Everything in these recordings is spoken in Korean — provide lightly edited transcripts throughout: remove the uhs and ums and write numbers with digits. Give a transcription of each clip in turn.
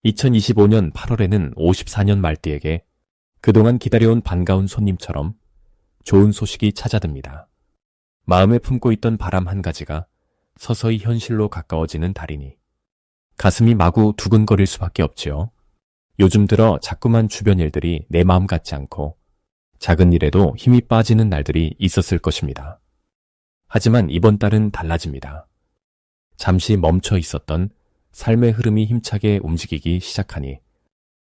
2025년 8월에는 54년 말띠에게 그동안 기다려온 반가운 손님처럼 좋은 소식이 찾아듭니다. 마음에 품고 있던 바람 한 가지가 서서히 현실로 가까워지는 달이니 가슴이 마구 두근거릴 수밖에 없지요. 요즘 들어 자꾸만 주변 일들이 내 마음 같지 않고 작은 일에도 힘이 빠지는 날들이 있었을 것입니다. 하지만 이번 달은 달라집니다. 잠시 멈춰 있었던 삶의 흐름이 힘차게 움직이기 시작하니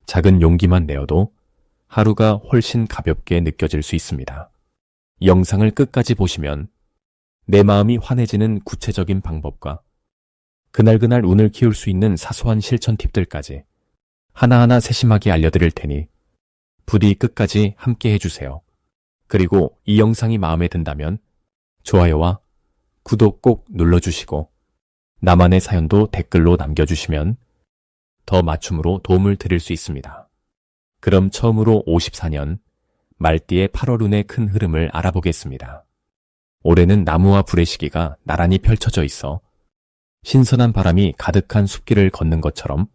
작은 용기만 내어도 하루가 훨씬 가볍게 느껴질 수 있습니다. 영상을 끝까지 보시면 내 마음이 환해지는 구체적인 방법과 그날그날 운을 키울 수 있는 사소한 실천 팁들까지 하나하나 세심하게 알려드릴 테니 부디 끝까지 함께 해주세요. 그리고 이 영상이 마음에 든다면 좋아요와 구독 꼭 눌러주시고 나만의 사연도 댓글로 남겨주시면 더 맞춤으로 도움을 드릴 수 있습니다. 그럼 처음으로 54년 말띠의 8월 운의 큰 흐름을 알아보겠습니다. 올해는 나무와 불의 시기가 나란히 펼쳐져 있어 신선한 바람이 가득한 숲길을 걷는 것처럼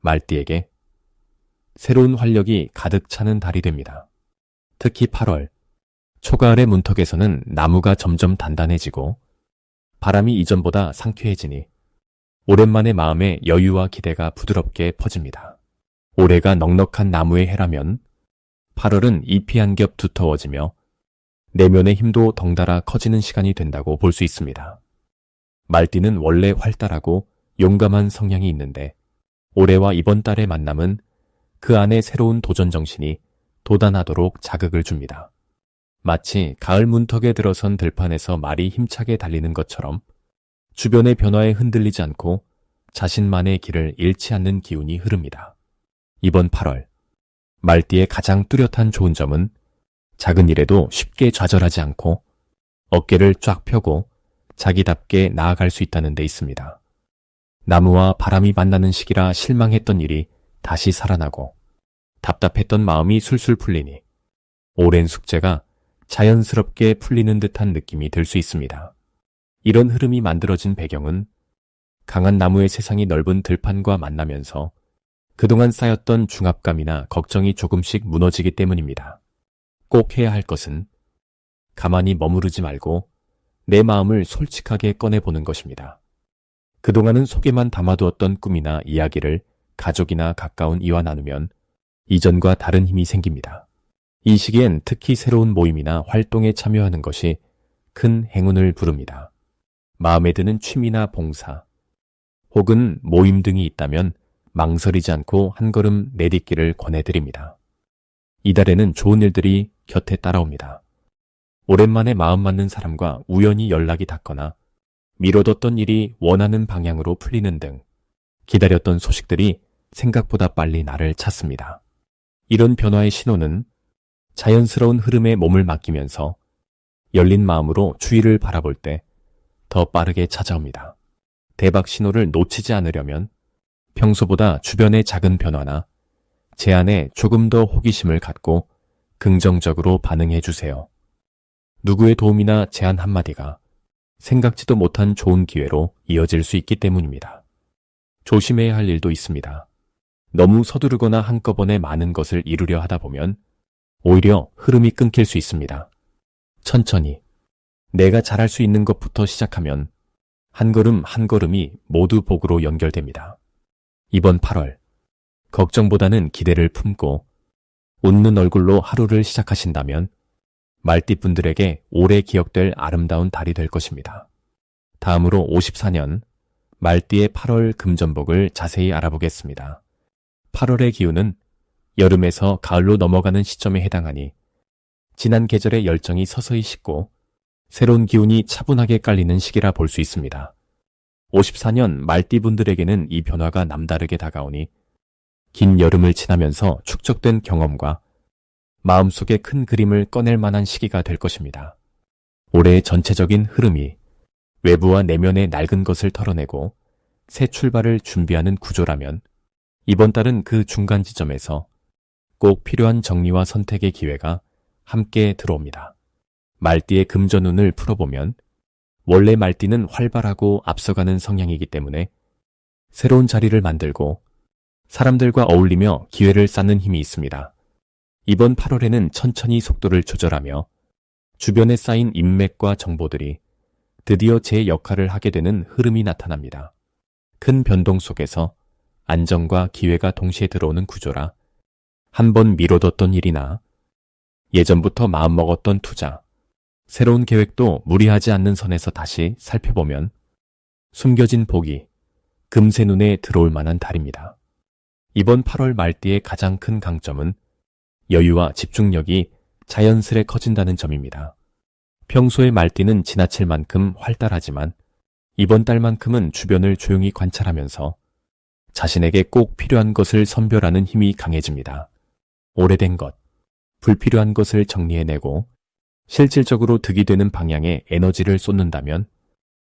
말띠에게 새로운 활력이 가득 차는 달이 됩니다. 특히 8월, 초가을의 문턱에서는 나무가 점점 단단해지고 바람이 이전보다 상쾌해지니 오랜만에 마음의 여유와 기대가 부드럽게 퍼집니다. 올해가 넉넉한 나무의 해라면 8월은 잎이 한 겹 두터워지며 내면의 힘도 덩달아 커지는 시간이 된다고 볼 수 있습니다. 말띠는 원래 활달하고 용감한 성향이 있는데 올해와 이번 달의 만남은 그 안에 새로운 도전 정신이 돋아나도록 자극을 줍니다. 마치 가을 문턱에 들어선 들판에서 말이 힘차게 달리는 것처럼 주변의 변화에 흔들리지 않고 자신만의 길을 잃지 않는 기운이 흐릅니다. 이번 8월, 말띠의 가장 뚜렷한 좋은 점은 작은 일에도 쉽게 좌절하지 않고 어깨를 쫙 펴고 자기답게 나아갈 수 있다는 데 있습니다. 나무와 바람이 만나는 시기라 실망했던 일이 다시 살아나고 답답했던 마음이 술술 풀리니 오랜 숙제가 자연스럽게 풀리는 듯한 느낌이 들 수 있습니다. 이런 흐름이 만들어진 배경은 강한 나무의 세상이 넓은 들판과 만나면서 그동안 쌓였던 중압감이나 걱정이 조금씩 무너지기 때문입니다. 꼭 해야 할 것은 가만히 머무르지 말고 내 마음을 솔직하게 꺼내보는 것입니다. 그동안은 속에만 담아두었던 꿈이나 이야기를 가족이나 가까운 이와 나누면 이전과 다른 힘이 생깁니다. 이 시기엔 특히 새로운 모임이나 활동에 참여하는 것이 큰 행운을 부릅니다. 마음에 드는 취미나 봉사, 혹은 모임 등이 있다면 망설이지 않고 한 걸음 내딛기를 권해드립니다. 이달에는 좋은 일들이 곁에 따라옵니다. 오랜만에 마음 맞는 사람과 우연히 연락이 닿거나 미뤄뒀던 일이 원하는 방향으로 풀리는 등 기다렸던 소식들이 생각보다 빨리 나를 찾습니다. 이런 변화의 신호는 자연스러운 흐름에 몸을 맡기면서 열린 마음으로 주위를 바라볼 때 더 빠르게 찾아옵니다. 대박 신호를 놓치지 않으려면 평소보다 주변의 작은 변화나 제안에 조금 더 호기심을 갖고 긍정적으로 반응해 주세요. 누구의 도움이나 제안 한마디가 생각지도 못한 좋은 기회로 이어질 수 있기 때문입니다. 조심해야 할 일도 있습니다. 너무 서두르거나 한꺼번에 많은 것을 이루려 하다 보면 오히려 흐름이 끊길 수 있습니다. 천천히 내가 잘할 수 있는 것부터 시작하면 한 걸음 한 걸음이 모두 복으로 연결됩니다. 이번 8월, 걱정보다는 기대를 품고 웃는 얼굴로 하루를 시작하신다면 말띠분들에게 오래 기억될 아름다운 달이 될 것입니다. 다음으로 54년 말띠의 8월 금전복을 자세히 알아보겠습니다. 8월의 기운은 여름에서 가을로 넘어가는 시점에 해당하니 지난 계절의 열정이 서서히 식고 새로운 기운이 차분하게 깔리는 시기라 볼 수 있습니다. 54년 말띠분들에게는 이 변화가 남다르게 다가오니 긴 여름을 지나면서 축적된 경험과 마음속의 큰 그림을 꺼낼 만한 시기가 될 것입니다. 올해의 전체적인 흐름이 외부와 내면의 낡은 것을 털어내고 새 출발을 준비하는 구조라면 이번 달은 그 중간 지점에서 꼭 필요한 정리와 선택의 기회가 함께 들어옵니다. 말띠의 금전운을 풀어보면 원래 말띠는 활발하고 앞서가는 성향이기 때문에 새로운 자리를 만들고 사람들과 어울리며 기회를 쌓는 힘이 있습니다. 이번 8월에는 천천히 속도를 조절하며 주변에 쌓인 인맥과 정보들이 드디어 제 역할을 하게 되는 흐름이 나타납니다. 큰 변동 속에서 안정과 기회가 동시에 들어오는 구조라 한번 미뤄뒀던 일이나 예전부터 마음먹었던 투자, 새로운 계획도 무리하지 않는 선에서 다시 살펴보면 숨겨진 복이 금세 눈에 들어올 만한 달입니다. 이번 8월 말띠의 가장 큰 강점은 여유와 집중력이 자연스레 커진다는 점입니다. 평소의 말띠는 지나칠 만큼 활달하지만 이번 달만큼은 주변을 조용히 관찰하면서 자신에게 꼭 필요한 것을 선별하는 힘이 강해집니다. 오래된 것, 불필요한 것을 정리해내고 실질적으로 득이 되는 방향에 에너지를 쏟는다면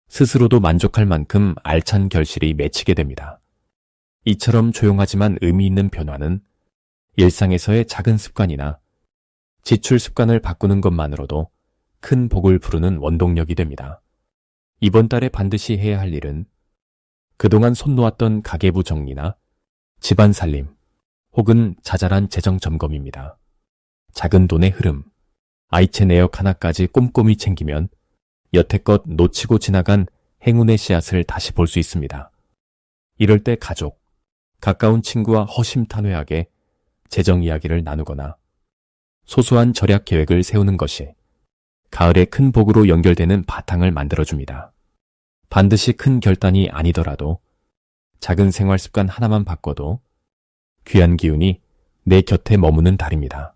스스로도 만족할 만큼 알찬 결실이 맺히게 됩니다. 이처럼 조용하지만 의미 있는 변화는 일상에서의 작은 습관이나 지출 습관을 바꾸는 것만으로도 큰 복을 부르는 원동력이 됩니다. 이번 달에 반드시 해야 할 일은 그동안 손 놓았던 가계부 정리나 집안 살림 혹은 자잘한 재정 점검입니다. 작은 돈의 흐름, 아이체 내역 하나까지 꼼꼼히 챙기면 여태껏 놓치고 지나간 행운의 씨앗을 다시 볼 수 있습니다. 이럴 때 가족, 가까운 친구와 허심탄회하게 재정 이야기를 나누거나 소소한 절약 계획을 세우는 것이 가을의 큰 복으로 연결되는 바탕을 만들어줍니다. 반드시 큰 결단이 아니더라도 작은 생활 습관 하나만 바꿔도 귀한 기운이 내 곁에 머무는 달입니다.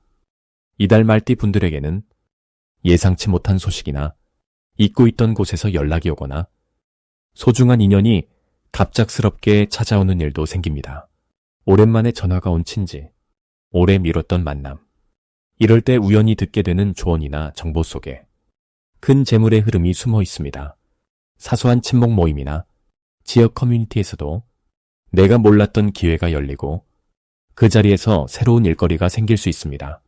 이달 말띠 분들에게는 예상치 못한 소식이나 잊고 있던 곳에서 연락이 오거나 소중한 인연이 갑작스럽게 찾아오는 일도 생깁니다. 오랜만에 전화가 온 친지, 오래 미뤘던 만남. 이럴 때 우연히 듣게 되는 조언이나 정보 속에 큰 재물의 흐름이 숨어 있습니다. 사소한 친목 모임이나 지역 커뮤니티에서도 내가 몰랐던 기회가 열리고 그 자리에서 새로운 일거리가 생길 수 있습니다.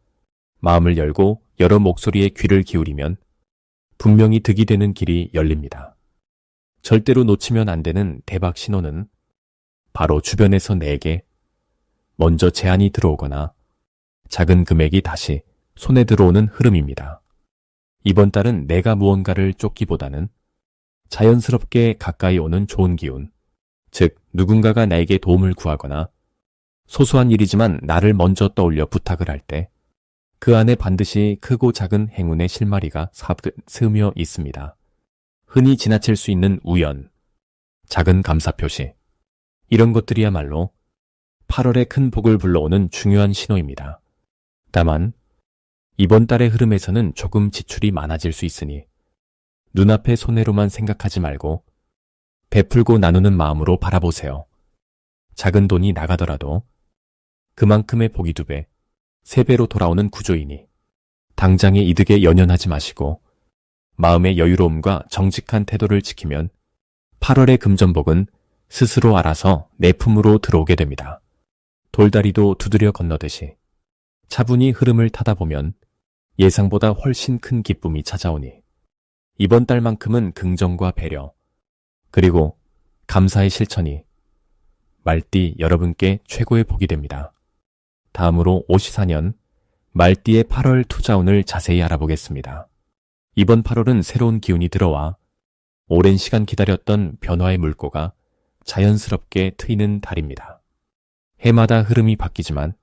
마음을 열고 여러 목소리에 귀를 기울이면 분명히 득이 되는 길이 열립니다. 절대로 놓치면 안 되는 대박 신호는 바로 주변에서 내게 먼저 제안이 들어오거나 작은 금액이 다시 손에 들어오는 흐름입니다. 이번 달은 내가 무언가를 쫓기보다는 자연스럽게 가까이 오는 좋은 기운, 즉 누군가가 나에게 도움을 구하거나 소소한 일이지만 나를 먼저 떠올려 부탁을 할 때 그 안에 반드시 크고 작은 행운의 실마리가 스며 있습니다. 흔히 지나칠 수 있는 우연, 작은 감사표시, 이런 것들이야말로 8월의 큰 복을 불러오는 중요한 신호입니다. 다만 이번 달의 흐름에서는 조금 지출이 많아질 수 있으니 눈앞의 손해로만 생각하지 말고 베풀고 나누는 마음으로 바라보세요. 작은 돈이 나가더라도 그만큼의 복이 2배, 3배로 돌아오는 구조이니 당장의 이득에 연연하지 마시고 마음의 여유로움과 정직한 태도를 지키면 8월의 금전복은 스스로 알아서 내 품으로 들어오게 됩니다. 돌다리도 두드려 건너듯이 차분히 흐름을 타다 보면 예상보다 훨씬 큰 기쁨이 찾아오니 이번 달만큼은 긍정과 배려, 그리고 감사의 실천이 말띠 여러분께 최고의 복이 됩니다. 다음으로 54년 말띠의 8월 투자운을 자세히 알아보겠습니다. 이번 8월은 새로운 기운이 들어와 오랜 시간 기다렸던 변화의 물꼬가 자연스럽게 트이는 달입니다. 해마다 흐름이 바뀌지만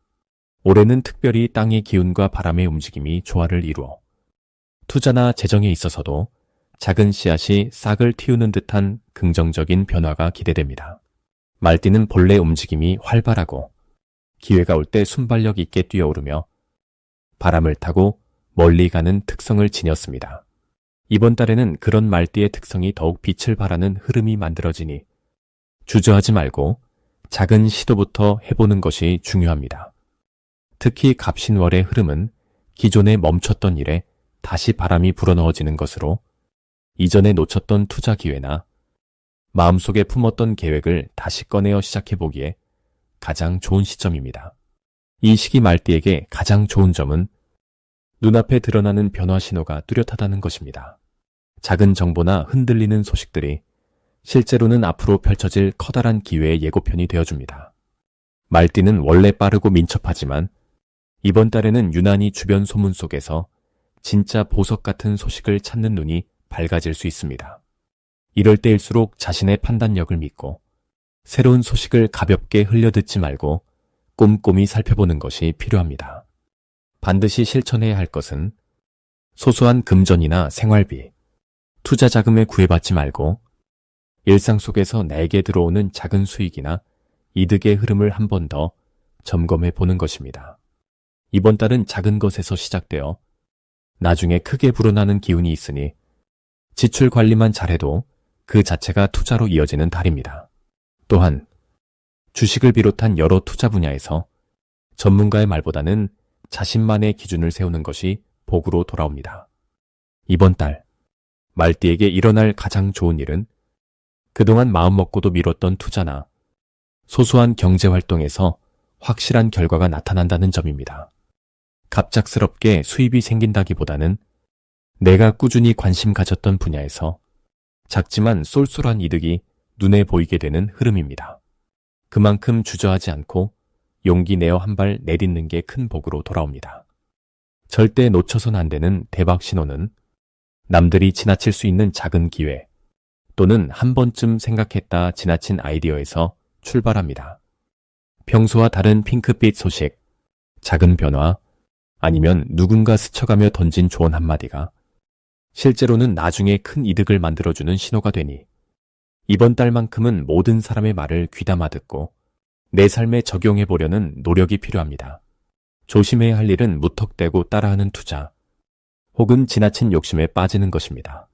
올해는 특별히 땅의 기운과 바람의 움직임이 조화를 이루어 투자나 재정에 있어서도 작은 씨앗이 싹을 틔우는 듯한 긍정적인 변화가 기대됩니다. 말띠는 본래 움직임이 활발하고 기회가 올 때 순발력 있게 뛰어오르며 바람을 타고 멀리 가는 특성을 지녔습니다. 이번 달에는 그런 말띠의 특성이 더욱 빛을 발하는 흐름이 만들어지니 주저하지 말고 작은 시도부터 해보는 것이 중요합니다. 특히 갑신월의 흐름은 기존에 멈췄던 일에 다시 바람이 불어넣어지는 것으로 이전에 놓쳤던 투자 기회나 마음속에 품었던 계획을 다시 꺼내어 시작해보기에 가장 좋은 시점입니다. 이 시기 말띠에게 가장 좋은 점은 눈앞에 드러나는 변화 신호가 뚜렷하다는 것입니다. 작은 정보나 흔들리는 소식들이 실제로는 앞으로 펼쳐질 커다란 기회의 예고편이 되어줍니다. 말띠는 원래 빠르고 민첩하지만 이번 달에는 유난히 주변 소문 속에서 진짜 보석 같은 소식을 찾는 눈이 밝아질 수 있습니다. 이럴 때일수록 자신의 판단력을 믿고 새로운 소식을 가볍게 흘려듣지 말고 꼼꼼히 살펴보는 것이 필요합니다. 반드시 실천해야 할 것은 소소한 금전이나 생활비, 투자 자금에 구애받지 말고 일상 속에서 내게 들어오는 작은 수익이나 이득의 흐름을 한 번 더 점검해 보는 것입니다. 이번 달은 작은 것에서 시작되어 나중에 크게 불어나는 기운이 있으니 지출 관리만 잘해도 그 자체가 투자로 이어지는 달입니다. 또한 주식을 비롯한 여러 투자 분야에서 전문가의 말보다는 자신만의 기준을 세우는 것이 복으로 돌아옵니다. 이번 달 말띠에게 일어날 가장 좋은 일은 그동안 마음먹고도 미뤘던 투자나 소소한 경제활동에서 확실한 결과가 나타난다는 점입니다. 갑작스럽게 수입이 생긴다기보다는 내가 꾸준히 관심 가졌던 분야에서 작지만 쏠쏠한 이득이 눈에 보이게 되는 흐름입니다. 그만큼 주저하지 않고 용기 내어 한 발 내딛는 게 큰 복으로 돌아옵니다. 절대 놓쳐선 안 되는 대박 신호는 남들이 지나칠 수 있는 작은 기회 또는 한 번쯤 생각했다 지나친 아이디어에서 출발합니다. 평소와 다른 핑크빛 소식, 작은 변화, 아니면 누군가 스쳐가며 던진 조언 한마디가 실제로는 나중에 큰 이득을 만들어주는 신호가 되니 이번 달만큼은 모든 사람의 말을 귀담아 듣고 내 삶에 적용해 보려는 노력이 필요합니다. 조심해야 할 일은 무턱대고 따라하는 투자 혹은 지나친 욕심에 빠지는 것입니다.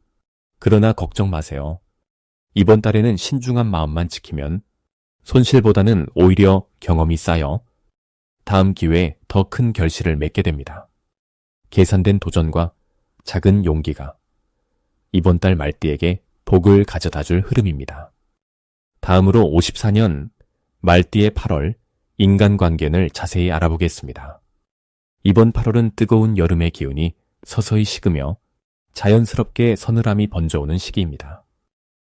그러나 걱정 마세요. 이번 달에는 신중한 마음만 지키면 손실보다는 오히려 경험이 쌓여 다음 기회에 더 큰 결실을 맺게 됩니다. 계산된 도전과 작은 용기가 이번 달 말띠에게 복을 가져다줄 흐름입니다. 다음으로 54년 말띠의 8월 인간관계를 자세히 알아보겠습니다. 이번 8월은 뜨거운 여름의 기운이 서서히 식으며 자연스럽게 서늘함이 번져오는 시기입니다.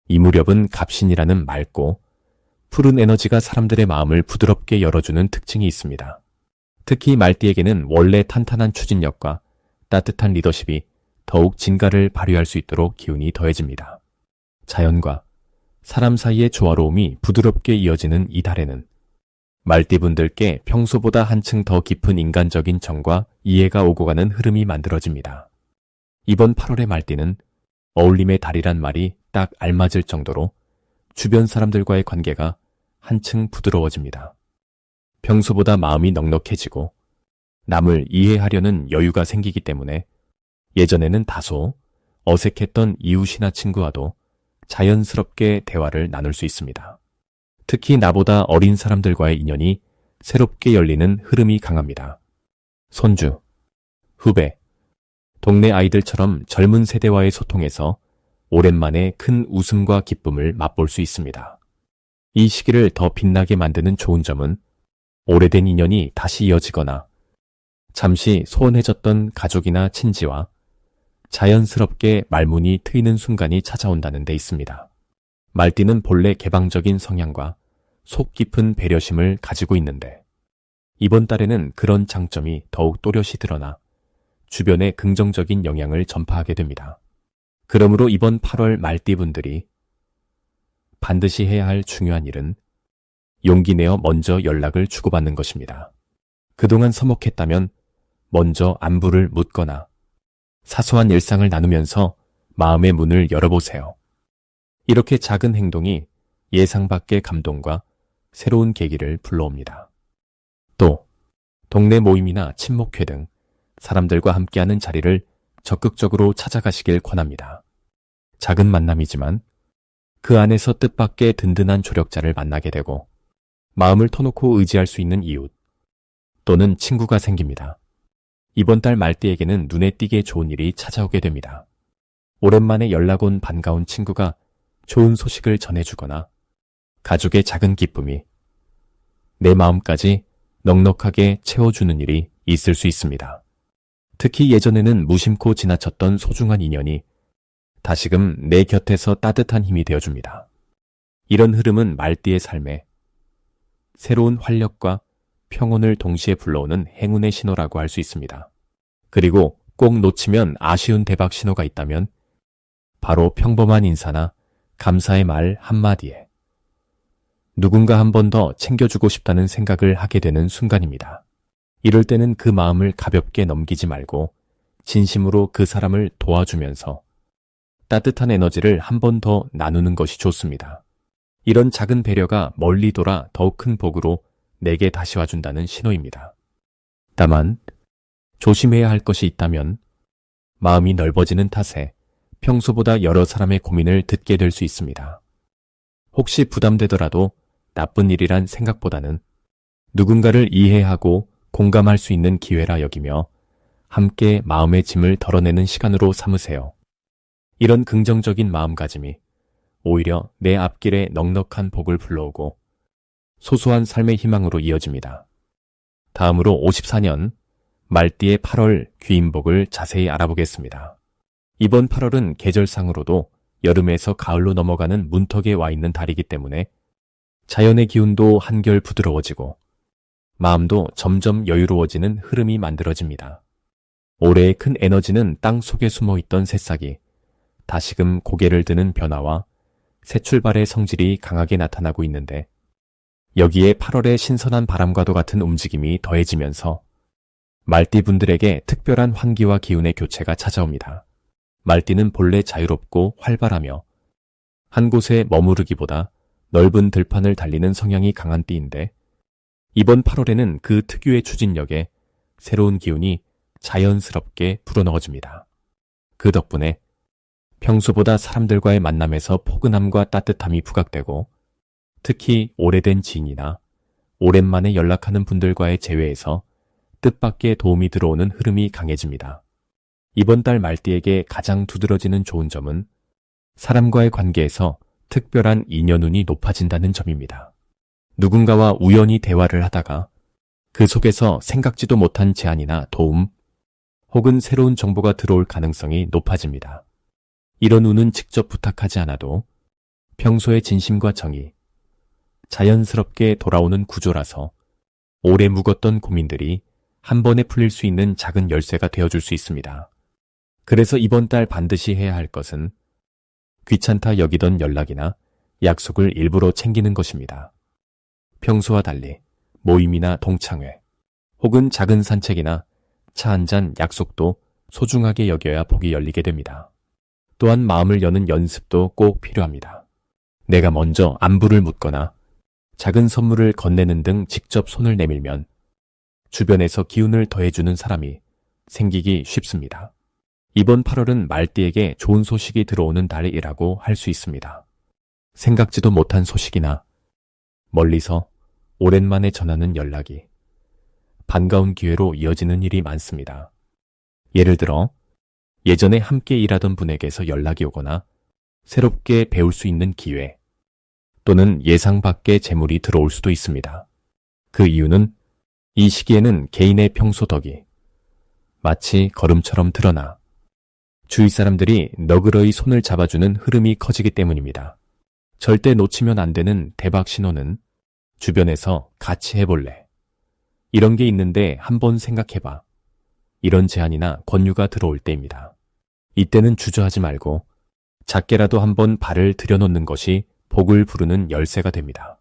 이 무렵은 갑신이라는 맑고 푸른 에너지가 사람들의 마음을 부드럽게 열어주는 특징이 있습니다. 특히 말띠에게는 원래 탄탄한 추진력과 따뜻한 리더십이 더욱 진가를 발휘할 수 있도록 기운이 더해집니다. 자연과 사람 사이의 조화로움이 부드럽게 이어지는 이 달에는 말띠분들께 평소보다 한층 더 깊은 인간적인 정과 이해가 오고 가는 흐름이 만들어집니다. 이번 8월의 말띠는 어울림의 달이란 말이 딱 알맞을 정도로 주변 사람들과의 관계가 한층 부드러워집니다. 평소보다 마음이 넉넉해지고 남을 이해하려는 여유가 생기기 때문에 예전에는 다소 어색했던 이웃이나 친구와도 자연스럽게 대화를 나눌 수 있습니다. 특히 나보다 어린 사람들과의 인연이 새롭게 열리는 흐름이 강합니다. 손주, 후배, 동네 아이들처럼 젊은 세대와의 소통에서 오랜만에 큰 웃음과 기쁨을 맛볼 수 있습니다. 이 시기를 더 빛나게 만드는 좋은 점은 오래된 인연이 다시 이어지거나 잠시 소원해졌던 가족이나 친지와 자연스럽게 말문이 트이는 순간이 찾아온다는 데 있습니다. 말띠는 본래 개방적인 성향과 속 깊은 배려심을 가지고 있는데 이번 달에는 그런 장점이 더욱 또렷이 드러나 주변에 긍정적인 영향을 전파하게 됩니다. 그러므로 이번 8월 말띠분들이 반드시 해야 할 중요한 일은 용기 내어 먼저 연락을 주고받는 것입니다. 그동안 서먹했다면 먼저 안부를 묻거나 사소한 일상을 나누면서 마음의 문을 열어보세요. 이렇게 작은 행동이 예상 밖의 감동과 새로운 계기를 불러옵니다. 또 동네 모임이나 친목회 등 사람들과 함께하는 자리를 적극적으로 찾아가시길 권합니다. 작은 만남이지만 그 안에서 뜻밖의 든든한 조력자를 만나게 되고 마음을 터놓고 의지할 수 있는 이웃 또는 친구가 생깁니다. 이번 달 말띠에게는 눈에 띄게 좋은 일이 찾아오게 됩니다. 오랜만에 연락 온 반가운 친구가 좋은 소식을 전해주거나 가족의 작은 기쁨이 내 마음까지 넉넉하게 채워주는 일이 있을 수 있습니다. 특히 예전에는 무심코 지나쳤던 소중한 인연이 다시금 내 곁에서 따뜻한 힘이 되어줍니다. 이런 흐름은 말띠의 삶에 새로운 활력과 평온을 동시에 불러오는 행운의 신호라고 할 수 있습니다. 그리고 꼭 놓치면 아쉬운 대박 신호가 있다면 바로 평범한 인사나 감사의 말 한마디에 누군가 한 번 더 챙겨주고 싶다는 생각을 하게 되는 순간입니다. 이럴 때는 그 마음을 가볍게 넘기지 말고 진심으로 그 사람을 도와주면서 따뜻한 에너지를 한 번 더 나누는 것이 좋습니다. 이런 작은 배려가 멀리 돌아 더욱 큰 복으로 내게 다시 와준다는 신호입니다. 다만 조심해야 할 것이 있다면 마음이 넓어지는 탓에 평소보다 여러 사람의 고민을 듣게 될 수 있습니다. 혹시 부담되더라도 나쁜 일이란 생각보다는 누군가를 이해하고 공감할 수 있는 기회라 여기며 함께 마음의 짐을 덜어내는 시간으로 삼으세요. 이런 긍정적인 마음가짐이 오히려 내 앞길에 넉넉한 복을 불러오고 소소한 삶의 희망으로 이어집니다. 다음으로 54년 말띠의 8월 귀인복을 자세히 알아보겠습니다. 이번 8월은 계절상으로도 여름에서 가을로 넘어가는 문턱에 와 있는 달이기 때문에 자연의 기운도 한결 부드러워지고 마음도 점점 여유로워지는 흐름이 만들어집니다. 올해의 큰 에너지는 땅 속에 숨어있던 새싹이 다시금 고개를 드는 변화와 새 출발의 성질이 강하게 나타나고 있는데 여기에 8월의 신선한 바람과도 같은 움직임이 더해지면서 말띠분들에게 특별한 환기와 기운의 교체가 찾아옵니다. 말띠는 본래 자유롭고 활발하며 한 곳에 머무르기보다 넓은 들판을 달리는 성향이 강한 띠인데 이번 8월에는 그 특유의 추진력에 새로운 기운이 자연스럽게 불어넣어집니다. 그 덕분에 평소보다 사람들과의 만남에서 포근함과 따뜻함이 부각되고 특히 오래된 지인이나 오랜만에 연락하는 분들과의 재회에서 뜻밖의 도움이 들어오는 흐름이 강해집니다. 이번 달 말띠에게 가장 두드러지는 좋은 점은 사람과의 관계에서 특별한 인연운이 높아진다는 점입니다. 누군가와 우연히 대화를 하다가 그 속에서 생각지도 못한 제안이나 도움 혹은 새로운 정보가 들어올 가능성이 높아집니다. 이런 운은 직접 부탁하지 않아도 평소의 진심과 정이 자연스럽게 돌아오는 구조라서 오래 묵었던 고민들이 한 번에 풀릴 수 있는 작은 열쇠가 되어줄 수 있습니다. 그래서 이번 달 반드시 해야 할 것은 귀찮다 여기던 연락이나 약속을 일부러 챙기는 것입니다. 평소와 달리 모임이나 동창회 혹은 작은 산책이나 차 한잔 약속도 소중하게 여겨야 복이 열리게 됩니다. 또한 마음을 여는 연습도 꼭 필요합니다. 내가 먼저 안부를 묻거나 작은 선물을 건네는 등 직접 손을 내밀면 주변에서 기운을 더해주는 사람이 생기기 쉽습니다. 이번 8월은 말띠에게 좋은 소식이 들어오는 달이라고 할 수 있습니다. 생각지도 못한 소식이나 멀리서 오랜만에 전하는 연락이 반가운 기회로 이어지는 일이 많습니다. 예를 들어 예전에 함께 일하던 분에게서 연락이 오거나 새롭게 배울 수 있는 기회 또는 예상 밖의 재물이 들어올 수도 있습니다. 그 이유는 이 시기에는 개인의 평소 덕이 마치 걸음처럼 드러나 주위 사람들이 너그러이 손을 잡아주는 흐름이 커지기 때문입니다. 절대 놓치면 안 되는 대박 신호는 주변에서 같이 해볼래. 이런 게 있는데 한번 생각해봐. 이런 제안이나 권유가 들어올 때입니다. 이때는 주저하지 말고 작게라도 한번 발을 들여놓는 것이 복을 부르는 열쇠가 됩니다.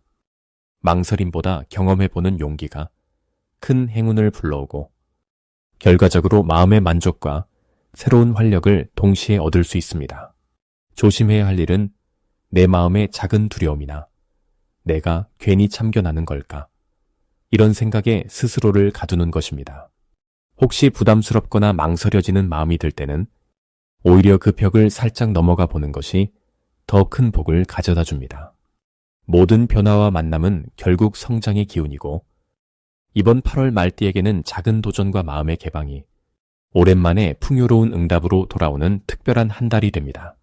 망설임보다 경험해보는 용기가 큰 행운을 불러오고 결과적으로 마음의 만족과 새로운 활력을 동시에 얻을 수 있습니다. 조심해야 할 일은 내 마음의 작은 두려움이나 내가 괜히 참견하는 걸까? 이런 생각에 스스로를 가두는 것입니다. 혹시 부담스럽거나 망설여지는 마음이 들 때는 오히려 그 벽을 살짝 넘어가 보는 것이 더 큰 복을 가져다 줍니다. 모든 변화와 만남은 결국 성장의 기운이고 이번 8월 말띠에게는 작은 도전과 마음의 개방이 오랜만에 풍요로운 응답으로 돌아오는 특별한 한 달이 됩니다.